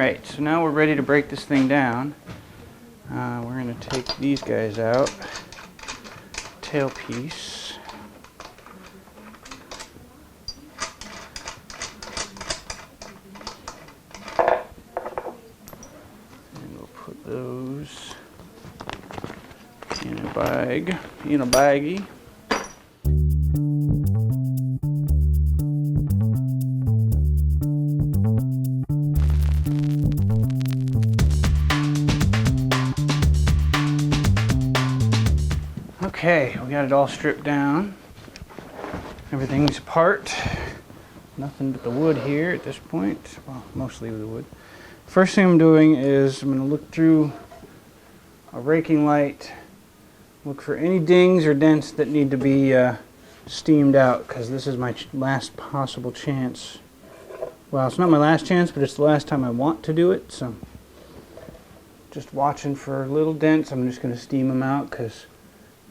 Alright, so now we're ready to break this thing down. We're going to take these guys out. Tailpiece. And we'll put those in a bag, in a baggie. Okay, we got it all stripped down. Everything's apart. Nothing but the wood here at this point. Well, mostly the wood. First thing I'm doing is I'm going to look through a raking light, look for any dings or dents that need to be steamed out, because this is my last possible chance. Well, it's not my last chance, but it's the last time I want to do it. So just watching for little dents. I'm just going to steam them out because,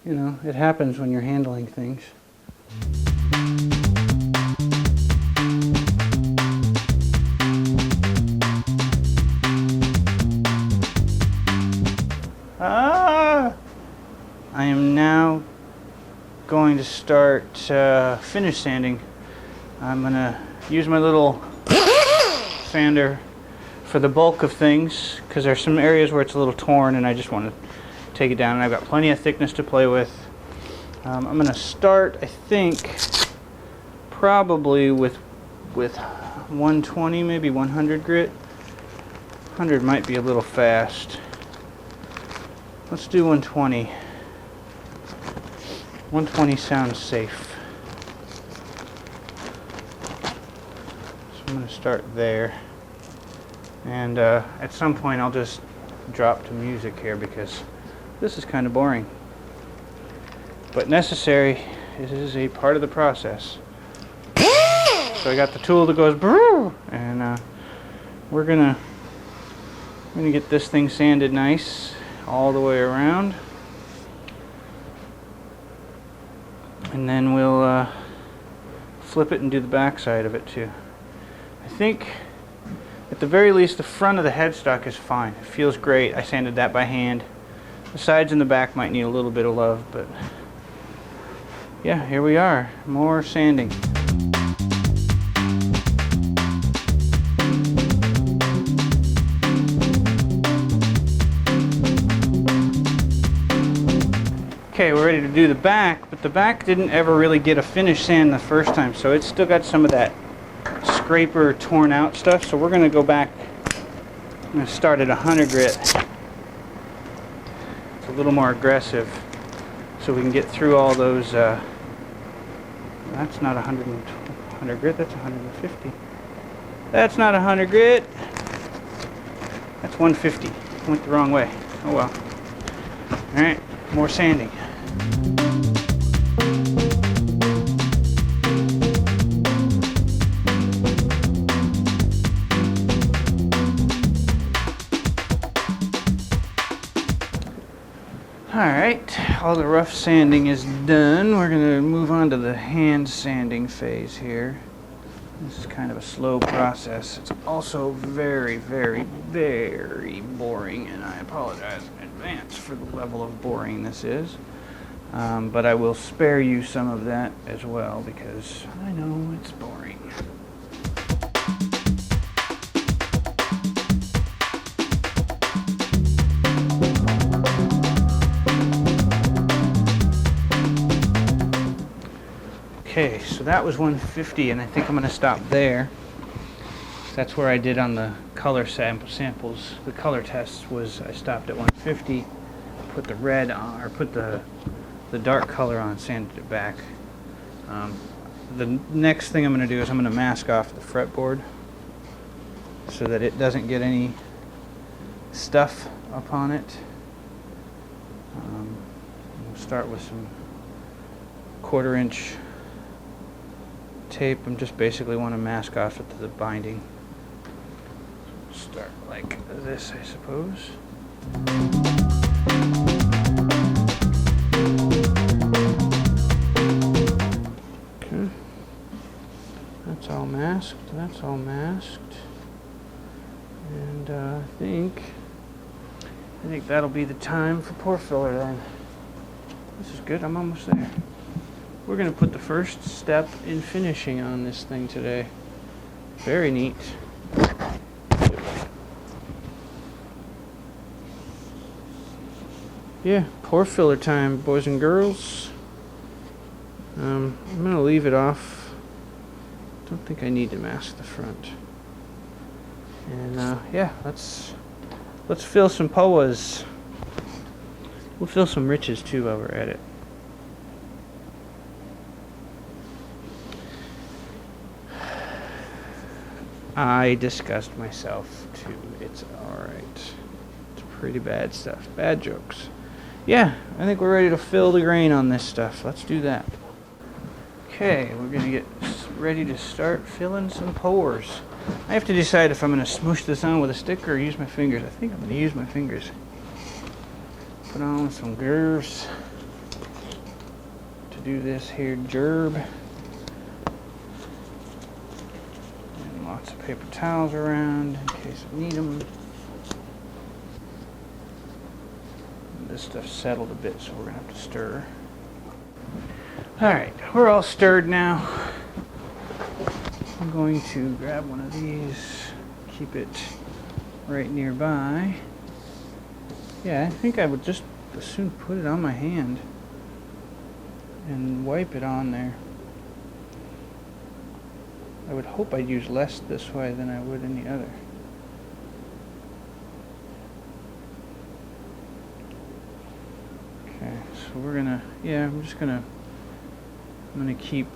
you know, it happens when you're handling things. I am now going to start finish sanding. I'm going to use my little sander for the bulk of things, because there's some areas where it's a little torn and I just want to take it down, and I've got plenty of thickness to play with. I'm going to start, I think, probably with 120, maybe 100 grit. 100 might be a little fast. Let's do 120. 120 sounds safe. So I'm going to start there. And at some point I'll just drop to music here because this is kind of boring. But necessary. It is a part of the process. So I got the tool that goes brrr, and we're gonna get this thing sanded nice all the way around. And then we'll flip it and do the back side of it too. I think at the very least the front of the headstock is fine. It feels great. I sanded that by hand. The sides and the back might need a little bit of love, but yeah, here we are. More sanding. Okay, we're ready to do the back, but the back didn't ever really get a finish sand the first time, so it's still got some of that scraper torn out stuff. So we're going to go back. I'm going to start at 100 grit. It's a little more aggressive, so we can get through all those. That's not 100 grit, that's 150. That's not 100 grit. That's 150. Went the wrong way. Oh well. Alright, more sanding. Alright, all the rough sanding is done. We're going to move on to the hand sanding phase here. This is kind of a slow process. It's also very, very, very boring, and I apologize in advance for the level of boring this is. But I will spare you some of that as well, because I know it's boring. Okay, so that was 150, and I think I'm going to stop there. That's where I did on the color samples. The color tests was I stopped at 150, put the red on, or put the dark color on, sanded it back. The next thing I'm going to do is I'm going to mask off the fretboard so that it doesn't get any stuff upon it. We'll start with some 1/4 inch tape. I just basically want to mask off the binding. Start like this, I suppose. Okay. That's all masked. That's all masked. And think that'll be the time for pore filler then. This is good, I'm almost there. We're gonna put the first step in finishing on this thing today. Very neat. Yeah, pore filler time, boys and girls. I'm gonna leave it off. Don't think I need to mask the front. And yeah, let's fill some poas. We'll fill some riches too while we're at it. I disgust myself too. It's alright. It's pretty bad stuff. Bad jokes. Yeah, I think we're ready to fill the grain on this stuff. Let's do that. Okay, we're going to get ready to start filling some pores. I have to decide if I'm going to smoosh this on with a stick or use my fingers. I think I'm going to use my fingers. Put on some grooves to do this here gerb. And lots of paper towels around in case I need them. This stuff's settled a bit, so we're going to have to stir. Alright, we're all stirred now. I'm going to grab one of these, keep it right nearby. Yeah, I think I would just as soon put it on my hand and wipe it on there. I would hope I'd use less this way than I would any other. Okay, so we're gonna, I'm gonna keep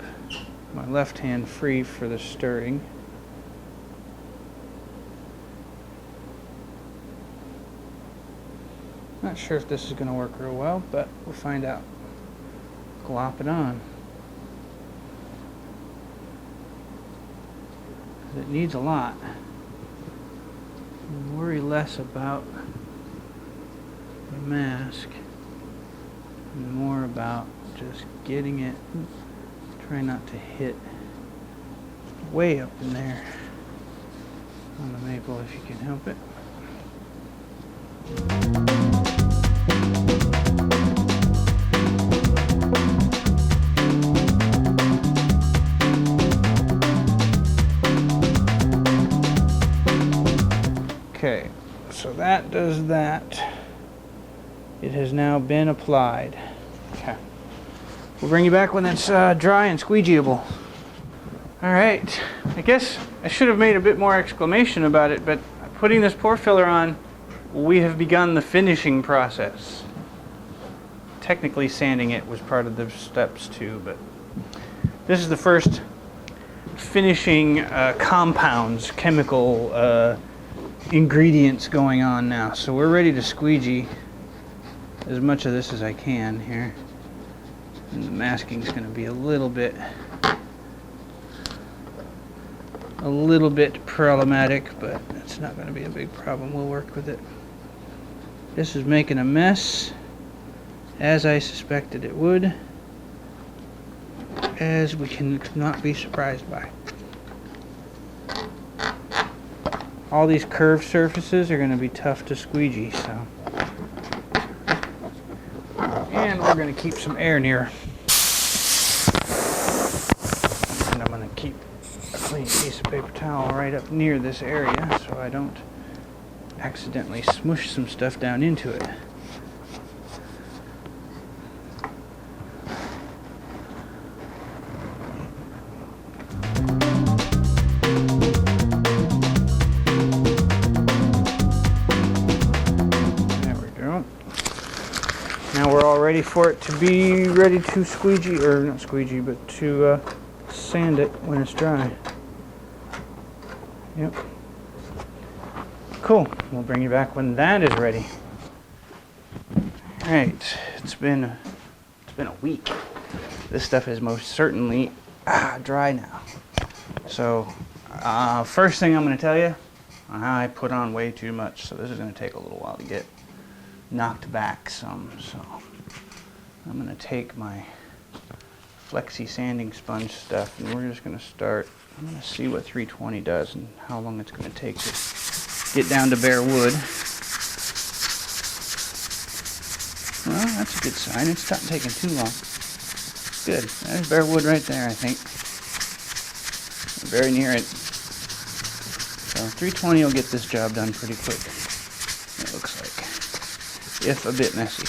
my left hand free for the stirring. Not sure if this is gonna work real well, but we'll find out. Glop it on. It needs a lot. And worry less about the mask and more about just getting it. Try not to hit way up in there on the maple if you can help it. Okay, so that does that. It has now been applied. Okay. We'll bring you back when it's dry and squeegeeable. Alright, I guess I should have made a bit more exclamation about it, but putting this pore filler on, we have begun the finishing process. Technically sanding it was part of the steps too, but this is the first finishing compounds, chemical ingredients going on now. So we're ready to squeegee as much of this as I can here. And the masking is going to be a little bit problematic, but it's not going to be a big problem. We'll work with it. This is making a mess, as I suspected it would, as we can not be surprised by. All these curved surfaces are going to be tough to squeegee, so. And we're going to keep some air near. And I'm going to keep a clean piece of paper towel right up near this area so I don't accidentally smush some stuff down into it. Ready for it to be ready to squeegee, or not squeegee, but to sand it when it's dry. Yep. Cool. We'll bring you back when that is ready. Alright, it's been a week. This stuff is most certainly dry now. So first thing I'm going to tell you, I put on way too much, so this is going to take a little while to get knocked back some. So I'm going to take my flexi sanding sponge stuff and we're just going to start. I'm going to see what 320 does and how long it's going to take to get down to bare wood. Well, that's a good sign. It's not taking too long. Good. There's bare wood right there, I think. Very near it. So 320 will get this job done pretty quick. It looks like. If a bit messy.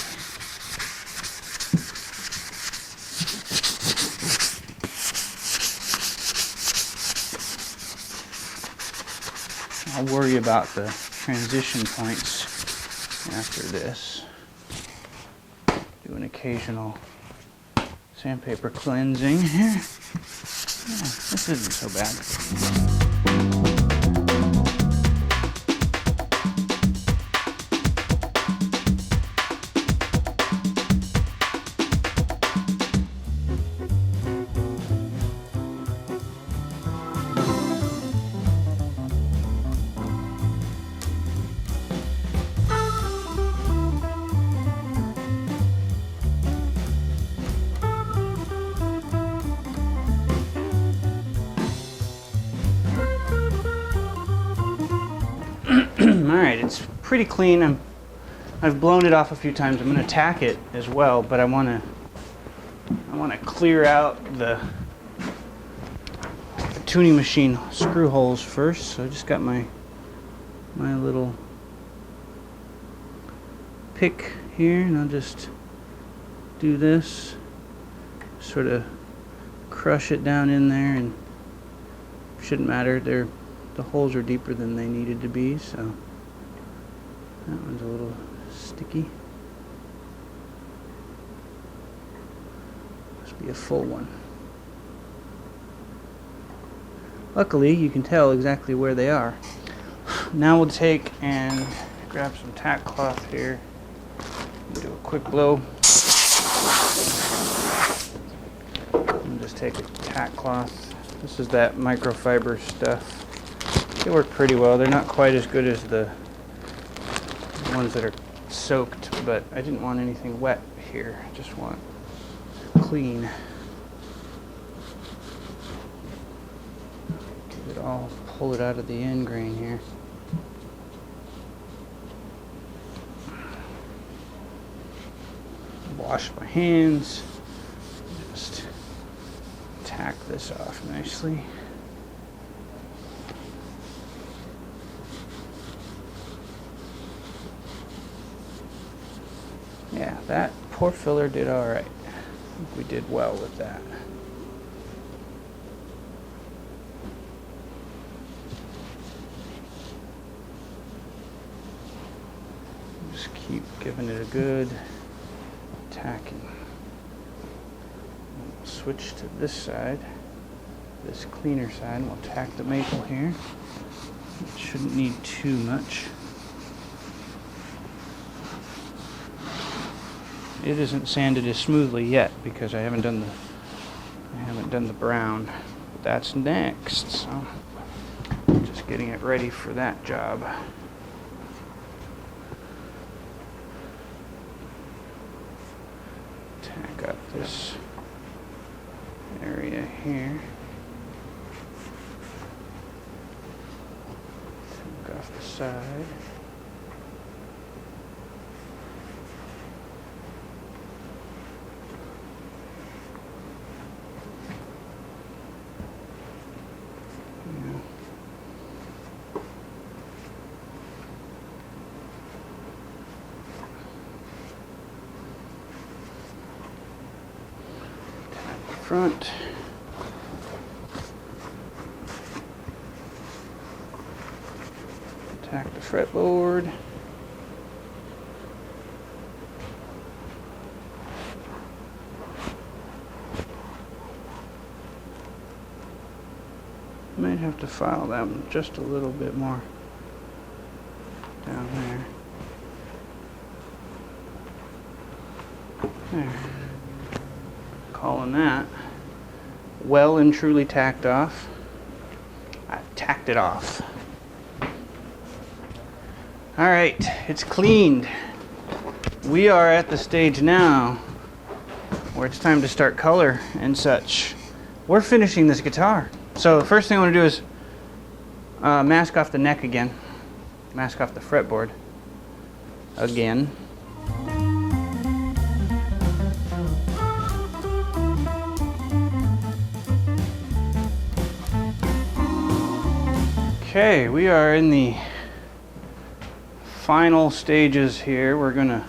I'll worry about the transition points after this. Do an occasional sandpaper cleansing here. Yeah, this isn't so bad. Alright, it's pretty clean. I've blown it off a few times. I'm going to tack it as well, but I want to clear out the tuning machine screw holes first. So I just got my little pick here, and I'll just do this, sort of crush it down in there, and shouldn't matter. The holes are deeper than they needed to be, so that one's a little sticky. Must be a full one. Luckily, you can tell exactly where they are. Now we'll take and grab some tack cloth here and do a quick blow. And just take a tack cloth. This is that microfiber stuff. They work pretty well. They're not quite as good as the ones that are soaked, but I didn't want anything wet here. I just want clean. Get it all, pull it out of the end grain here. Wash my hands. Just tack this off nicely. Yeah, that pore filler did all right. I think we did well with that. Just keep giving it a good tacking. We'll switch to this side, this cleaner side, and we'll tack the maple here. It shouldn't need too much. It isn't sanded as smoothly yet because I haven't done the brown. But that's next. So just getting it ready for that job. Tack up this area here. Tack off the side. Front. Tack the fretboard. Might have to file them just a little bit more down there. There. Calling that well and truly tacked off. I tacked it off. All right, it's cleaned. We are at the stage now where it's time to start color and such. We're finishing this guitar. So the first thing I want to do is mask off the neck again. mask off the fretboard again. Okay, we are in the final stages here. We're gonna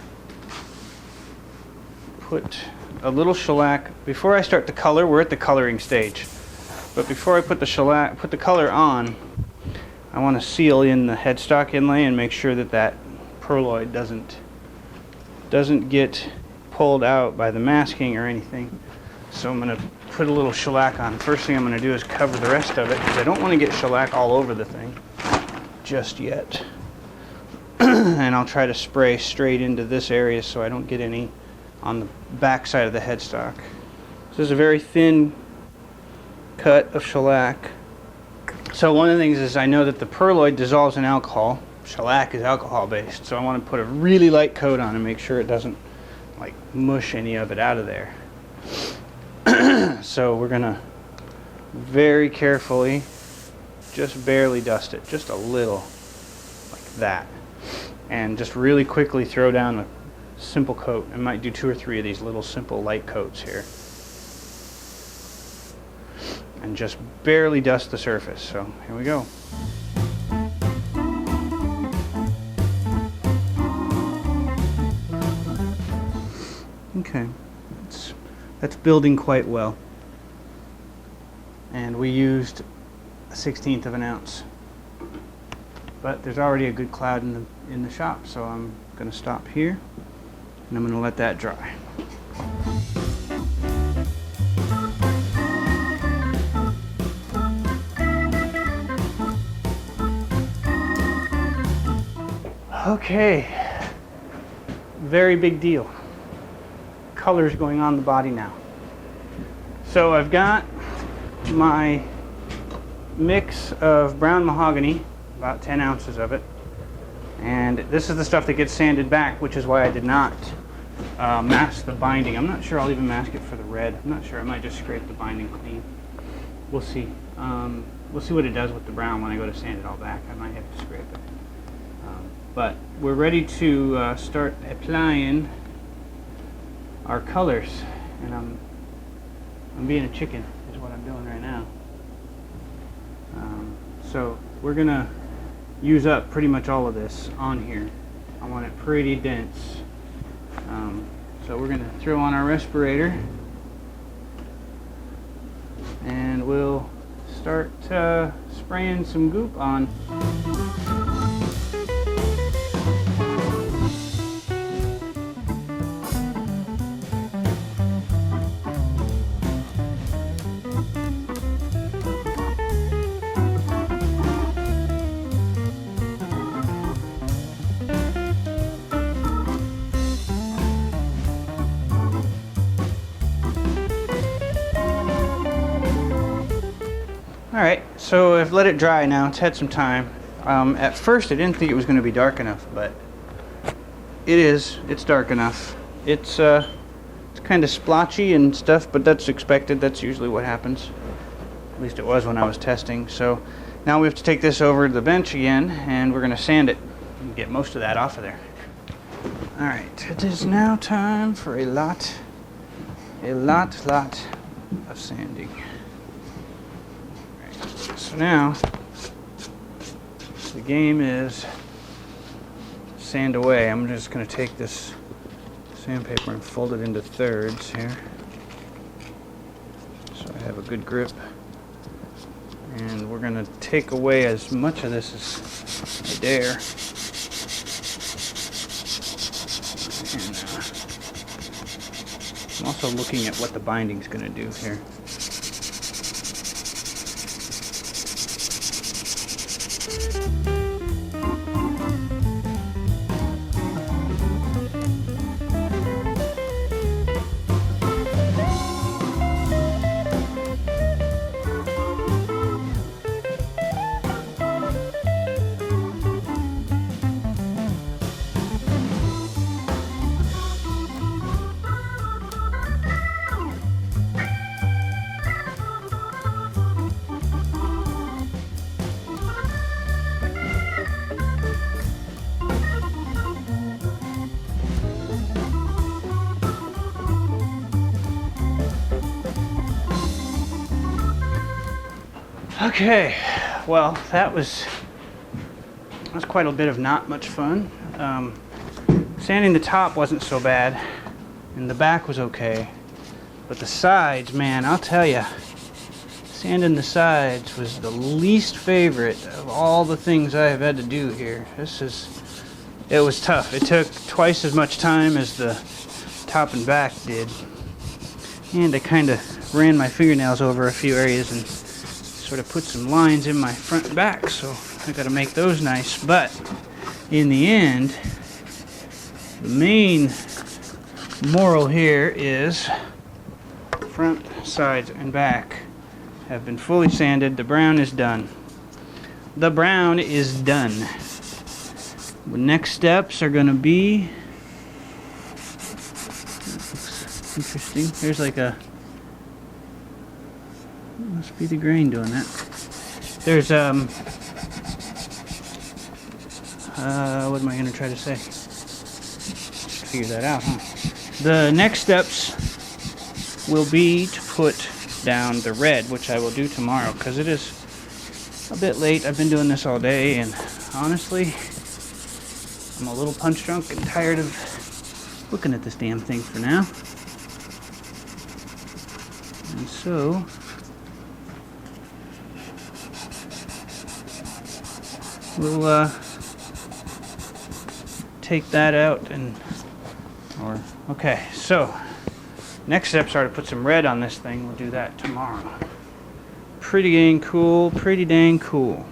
put a little shellac. Before I start the color, we're at the coloring stage. But before I put the shellac, put the color on, I want to seal in the headstock inlay and make sure that that perloid doesn't get pulled out by the masking or anything. So I'm going to put a little shellac on. First thing I'm going to do is cover the rest of it, because I don't want to get shellac all over the thing just yet. And I'll try to spray straight into this area so I don't get any on the back side of the headstock. This is a very thin cut of shellac. So one of the things is I know that the perloid dissolves in alcohol. Shellac is alcohol based, so I want to put a really light coat on and make sure it doesn't like mush any of it out of there. So we're gonna very carefully just barely dust it, just a little, like that, and just really quickly throw down a simple coat. I might do 2 or 3 of these little simple light coats here, and just barely dust the surface. So here we go. Okay, that's building quite well. And we used 1/16 of an ounce. But there's already a good cloud in the shop, so I'm going to stop here and I'm going to let that dry. Okay, very big deal. Colors going on the body now. So I've got my mix of brown mahogany, about 10 ounces of it, and this is the stuff that gets sanded back, which is why I did not mask the binding. I'm not sure I'll even mask it for the red. I'm not sure. I might just scrape the binding clean. We'll see. We'll see what it does with the brown when I go to sand it all back. I might have to scrape it. But we're ready to start applying our colors, and I'm being a chicken is what I'm doing right now. So we're gonna use up pretty much all of this on here. I want it pretty dense. So we're gonna throw on our respirator and we'll start spraying some goop on. Alright, so I've let it dry now. It's had some time. At first I didn't think it was going to be dark enough, but it is. It's dark enough. It's kind of splotchy and stuff, but that's expected. That's usually what happens. At least it was when I was testing. So now we have to take this over to the bench again, and we're going to sand it and get most of that off of there. Alright, it is now time for a lot of sanding. So now the game is sand away. I'm just going to take this sandpaper and fold it into thirds here so I have a good grip, and we're going to take away as much of this as I dare. And I'm also looking at what the binding's going to do here. Okay, well, that was quite a bit of not much fun. Sanding the top wasn't so bad, and the back was okay, but the sides, man, I'll tell you, sanding the sides was the least favorite of all the things I have had to do here. It was tough. It took twice as much time as the top and back did, and I kind of ran my fingernails over a few areas and sort of put some lines in my front and back, so I got to make those nice. But in the end, the main moral here is front, sides, and back have been fully sanded. The brown is done. The brown is done. The next steps are going to be, interesting. There's like a, must be the grain doing that. There's what am I going to try to say? Just figure that out, huh? The next steps will be to put down the red, which I will do tomorrow, because it is a bit late. I've been doing this all day, and honestly, I'm a little punch drunk and tired of looking at this damn thing for now. And so, we'll take that out and, okay, so next steps are to put some red on this thing. We'll do that tomorrow. Pretty dang cool, pretty dang cool.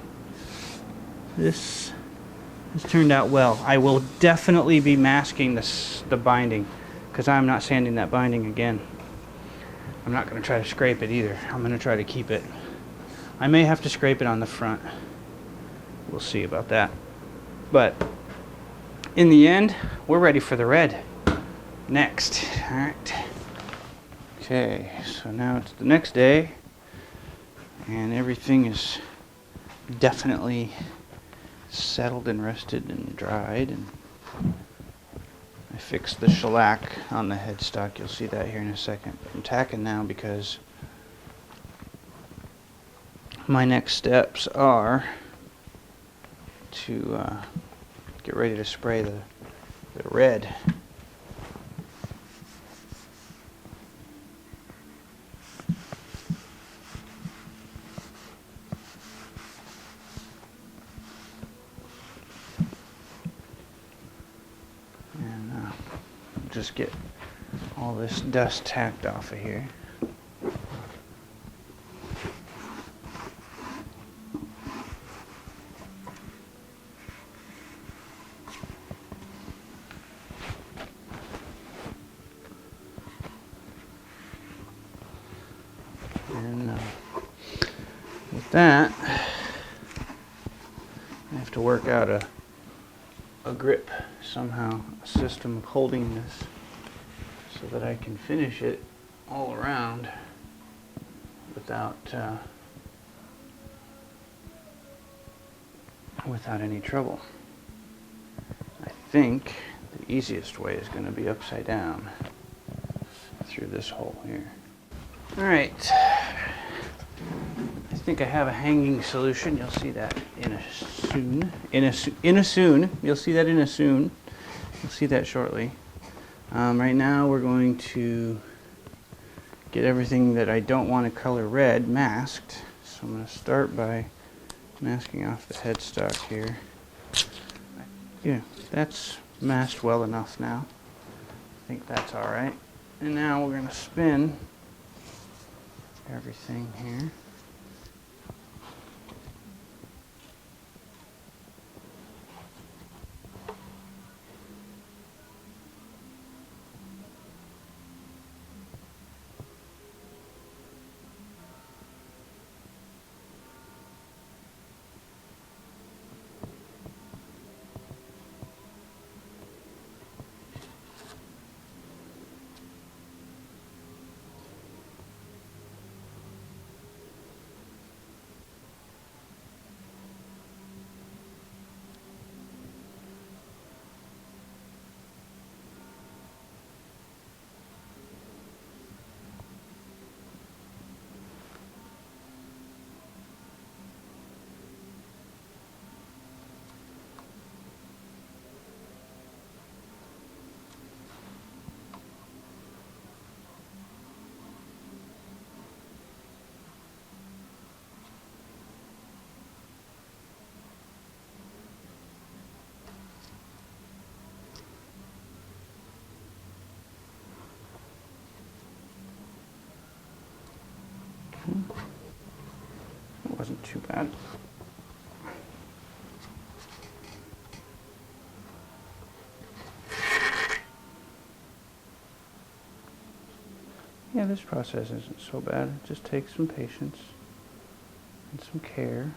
This has turned out well. I will definitely be masking the binding, because I'm not sanding that binding again. I'm not going to try to scrape it either. I'm going to try to keep it. I may have to scrape it on the front. We'll see about that. But in the end, we're ready for the red. Next. Alright. Okay, so now it's the next day, and everything is definitely settled and rested and dried, and I fixed the shellac on the headstock. You'll see that here in a second. I'm tacking now because my next steps are to get ready to spray the red. Just get all this dust tacked off of here. And with that, I have to work out a grip somehow, a system of holding this so that I can finish it all around without any trouble. I think the easiest way is going to be upside down through this hole here. Alright, I think I have a hanging solution. You'll see that in a soon. You'll see that in a soon. You'll see that shortly. Right now we're going to get everything that I don't want to color red masked. So I'm going to start by masking off the headstock here. Yeah, that's masked well enough now. I think that's alright. And now we're going to spin everything here. It wasn't too bad. Yeah, this process isn't so bad. It just takes some patience and some care.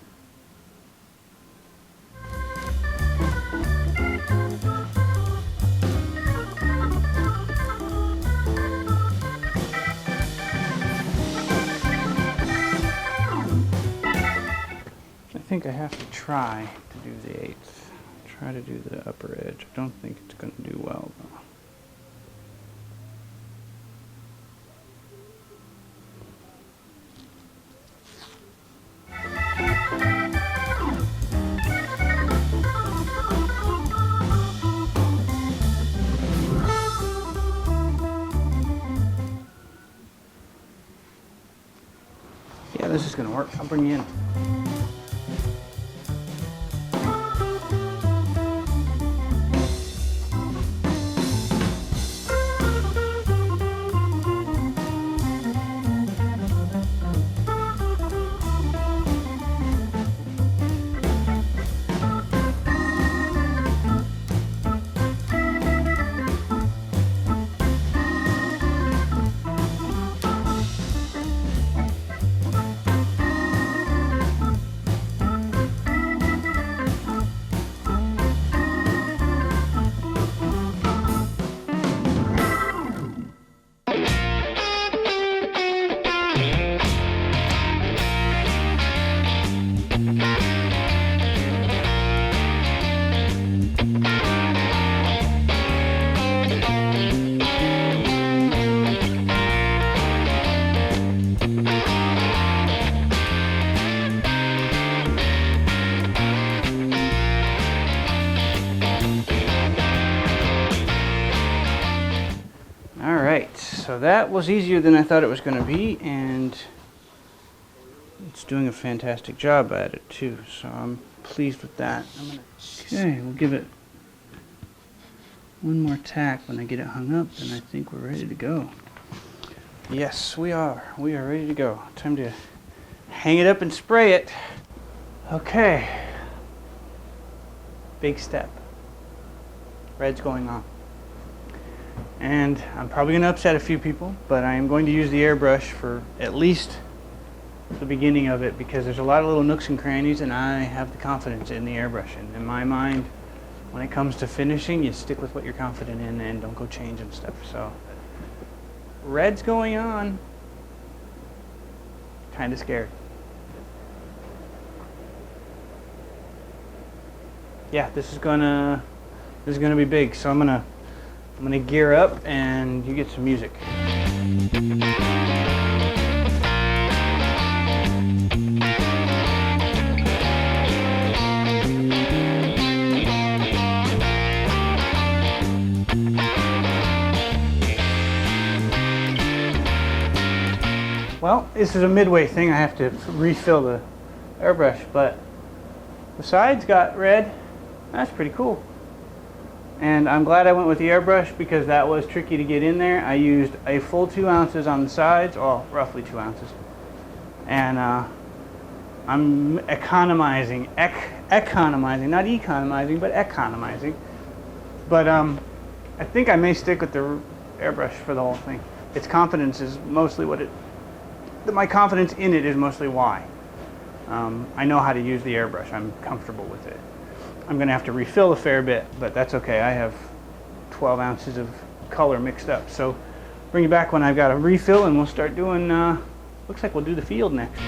I think I have to try to do the 8th. Try to do the upper edge. I don't think it's going to do well though. Yeah, this is going to work. I'll bring you in. So that was easier than I thought it was going to be, and it's doing a fantastic job at it too, so I'm pleased with that. Okay, we'll give it one more tack when I get it hung up, and I think we're ready to go. Yes, we are. We are ready to go. Time to hang it up and spray it. Okay. Big step. Red's going on. And I'm probably going to upset a few people, but I am going to use the airbrush for at least the beginning of it, because there's a lot of little nooks and crannies, and I have the confidence in the airbrush. And in my mind, when it comes to finishing, you stick with what you're confident in and don't go changing stuff. So, red's going on. Kind of scared. Yeah, this is gonna be big. So I'm gonna gear up and you get some music. Well, this is a midway thing. I have to refill the airbrush, but the sides got red. That's pretty cool. And I'm glad I went with the airbrush because that was tricky to get in there. I used a full 2 ounces on the sides, or roughly 2 ounces. And I'm economizing, not economizing, but economizing. But I think I may stick with the airbrush for the whole thing. Its confidence is mostly my confidence in it is mostly why. I know how to use the airbrush. I'm comfortable with it. I'm going to have to refill a fair bit, but that's okay. I have 12 ounces of color mixed up. So bring you back when I've got a refill, and we'll start doing, looks like we'll do the field next.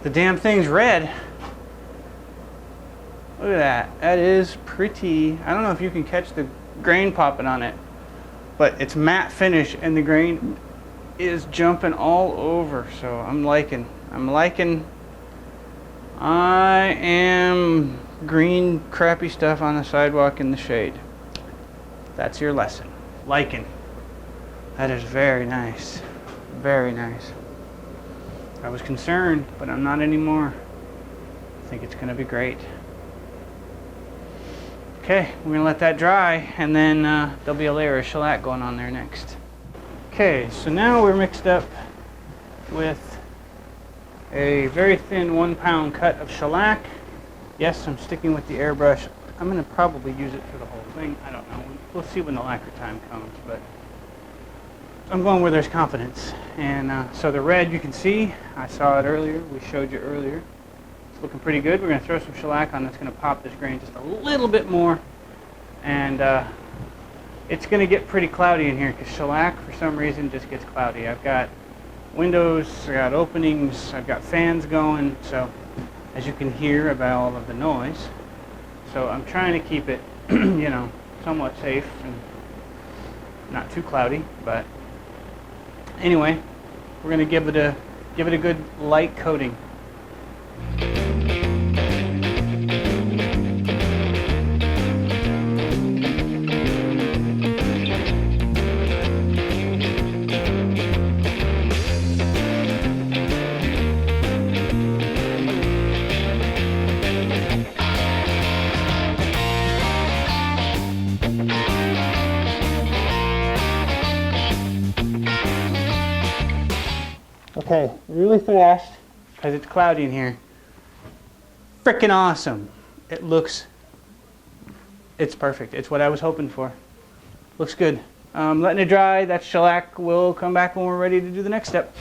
The damn thing's red. Look at that. That is pretty. I don't know if you can catch the grain popping on it, but it's matte finish and the grain is jumping all over. So I'm liking. I am green crappy stuff on the sidewalk in the shade. That's your lesson. Liking. That is very nice. Very nice. I was concerned, but I'm not anymore. I think it's going to be great. Okay, we're going to let that dry, and then there'll be a layer of shellac going on there next. Okay, so now we're mixed up with a very thin 1 pound cut of shellac. Yes, I'm sticking with the airbrush. I'm going to probably use it for the whole thing. I don't know. We'll see when the lacquer time comes, but I'm going where there's confidence. And so the red, you can see, I saw it earlier. We showed you earlier. It's looking pretty good. We're going to throw some shellac on that's going to pop this grain just a little bit more. And it's going to get pretty cloudy in here because shellac, for some reason, just gets cloudy. I've got windows, I've got openings, I've got fans going. So as you can hear about all of the noise. So I'm trying to keep it, you know, somewhat safe and not too cloudy, but anyway, we're going to give it a good light coating. Okay, really fast, because it's cloudy in here. Frickin' awesome. It's perfect. It's what I was hoping for. Looks good. Letting it dry, that shellac will come back when we're ready to do the next step.